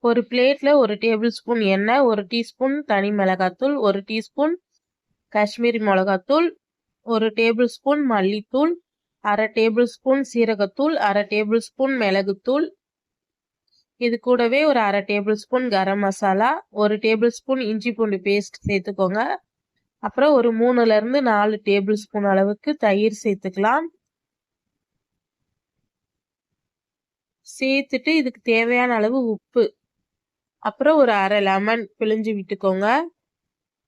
ஒரு பிளேட்ல 1 table spoon எண்ணெய், 1 டீஸ்பூன் தனி மிளகாத்தூள், 1 டீஸ்பூன் காஷ்மீரி மிளகாத்தூள், 1 டேபிள் ஸ்பூன் மல்லித்தூள், 1/2 டேபிள் ஸ்பூன் சீரகத்தூள், 1/2 டேபிள் ஸ்பூன் மிளகுத்தூள், இது கூடவே ஒரு 1/2 table spoon garam masala, 1 table spoon இஞ்சி பூண்டு பேஸ்ட் சேர்த்துக்கோங்க. அப்புறம் ஒரு 3ல இருந்து 4 டேபிள் ஸ்பூன் அளவுக்கு தயிர் சேர்த்துக்கலாம். சேர்த்துட்டு இதுக்கு தேவையான அளவு உப்பு, அப்புறம் ஒரு 1/2 லெமன் பிழிஞ்சு விட்டுக்கோங்க.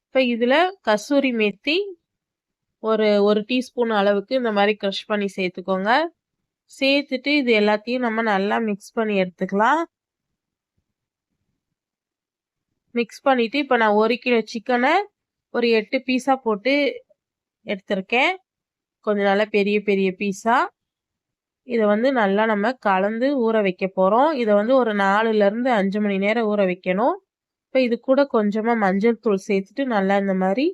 இப்போ இதுல கசூரி மேத்தி ஒரு டீஸ்பூன் அளவுக்கு இந்த மாதிரி க்ரஷ் பண்ணி சேர்த்துக்கோங்க. சேர்த்துட்டு இது எல்லாத்தையும் நம்ம நல்லா மிக்ஸ் பண்ணி எடுத்துக்கலாம். மிக்ஸ் பண்ணிட்டு இப்போ நான் 1 கிலோ சிக்கனை ஒரு 8 பீஸா போட்டு எடுத்திருக்கேன். கொஞ்சம் நல்லா பெரிய பெரிய பீஸா. இதை வந்து நல்லா நம்ம கலந்து ஊற வைக்க போறோம். இதை வந்து ஒரு 4ல இருந்து 5 மணி நேரம் ஊற வைக்கணும். இப்போ இது கூட கொஞ்சமா மஞ்சள் தூள் சேர்த்துட்டு நல்லா இந்த மாதிரி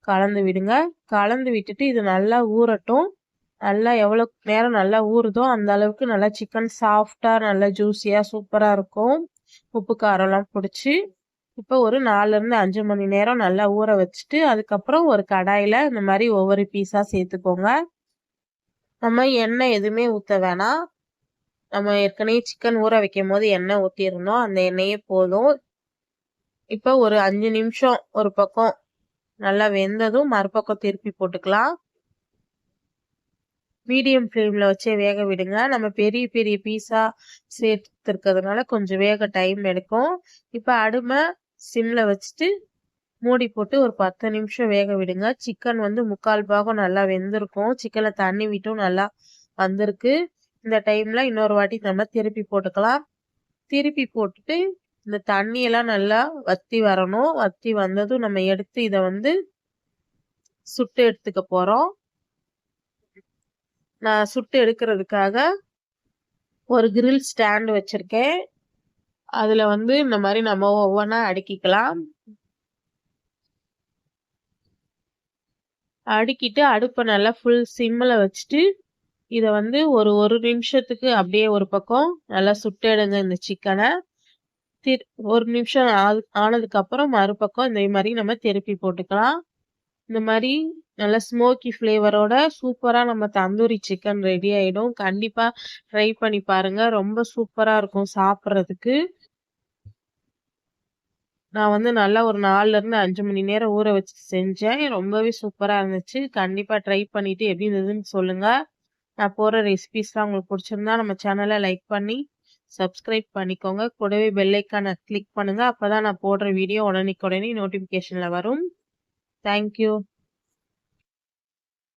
கலந்து விடுங்க. கலந்து விட்டுட்டு இது நல்லா ஊறட்டும். நல்லா எவ்வளோ நேரம் நல்லா ஊறுதோ அந்த அளவுக்கு நல்லா சிக்கன் சாஃப்டா நல்லா ஜூஸியா சூப்பரா இருக்கும். உப்பு காரம்லாம் பிடிச்சி. இப்போ ஒரு 4ல இருந்து 5 மணி நேரம் நல்லா ஊற வச்சுட்டு அதுக்கப்புறம் ஒரு கடாயில இந்த மாதிரி ஒவ்வொரு பீஸா சேர்த்துக்கோங்க. நம்ம எண்ணெய் எதுவுமே ஊற்ற வேணாம். நம்ம ஏற்கனவே சிக்கன் ஊற வைக்கும் போது எண்ணெய் ஊற்றிடணும். அந்த எண்ணெயே போதும். இப்போ ஒரு 5 நிமிஷம் ஒரு பக்கம் நல்லா வெந்ததும் மறுபக்கம் திருப்பி போட்டுக்கலாம். மீடியம் ஃப்ளேம்ல வச்சே வேக விடுங்க. நம்ம பெரிய பெரிய பீஸா சேர்த்துருக்கிறதுனால கொஞ்சம் வேக டைம் எடுக்கும். இப்போ அடுப்பை சிம்ல வச்சுட்டு மூடி போட்டு ஒரு 10 நிமிஷம் வேக விடுங்க. சிக்கன் வந்து 3/4 பாகம் நல்லா வெந்திருக்கும். சிக்கன்ல தண்ணி விட்டும் நல்லா வந்திருக்கு. இந்த டைம்ல இன்னொரு வாட்டி நம்ம திருப்பி போட்டுக்கலாம். திருப்பி போட்டுட்டு இந்த தண்ணியெல்லாம் நல்லா வத்தி வரணும். வத்தி வந்ததும் நம்ம எடுத்து இதை வந்து சுட்டு எடுத்துக்க போறோம். நான் சுட்டு எடுக்கிறதுக்காக ஒரு கிரில் ஸ்டாண்ட் வச்சிருக்கேன். அதுல வந்து இந்த மாதிரி நம்ம ஒவ்வொன்றா அடுக்கிக்கலாம். அடுக்கிட்டு அடுப்பை நல்லா ஃபுல் சிம்மில் வச்சுட்டு இதை வந்து ஒரு நிமிஷத்துக்கு அப்படியே ஒரு பக்கம் நல்லா சுட்டு எடுங்க இந்த சிக்கனை. ஒரு நிமிஷம் ஆனதுக்கு அப்புறம் மறுபக்கம் இந்த மாதிரி நம்ம திருப்பி போட்டுக்கலாம். இந்த மாதிரி நல்ல ஸ்மோக்கி ஃப்ளேவரோட சூப்பரா நம்ம தந்தூரி சிக்கன் ரெடி ஆயிடும். கண்டிப்பா ட்ரை பண்ணி பாருங்க. ரொம்ப சூப்பரா இருக்கும் சாப்பிட்றதுக்கு. நான் வந்து நல்லா ஒரு 4ல இருந்து 5 மணி நேரம் ஊற வச்சு செஞ்சேன். ரொம்பவே சூப்பரா இருந்துச்சு. கண்டிப்பா ட்ரை பண்ணிட்டு எப்படி இருந்ததுன்னு சொல்லுங்க. நான் போடுற ரெசிபிஸ்லாம் உங்களுக்கு பிடிச்சிருந்தா நம்ம சேனலை லைக் பண்ணி சப்ஸ்கிரைப் பண்ணிக்கோங்க. கூடவே பெல் ஐக்கானை கிளிக் பண்ணுங்க. அப்பதான் நான் போடுற வீடியோ உடனே நோட்டிஃபிகேஷன்ல வரும். தேங்க்யூ.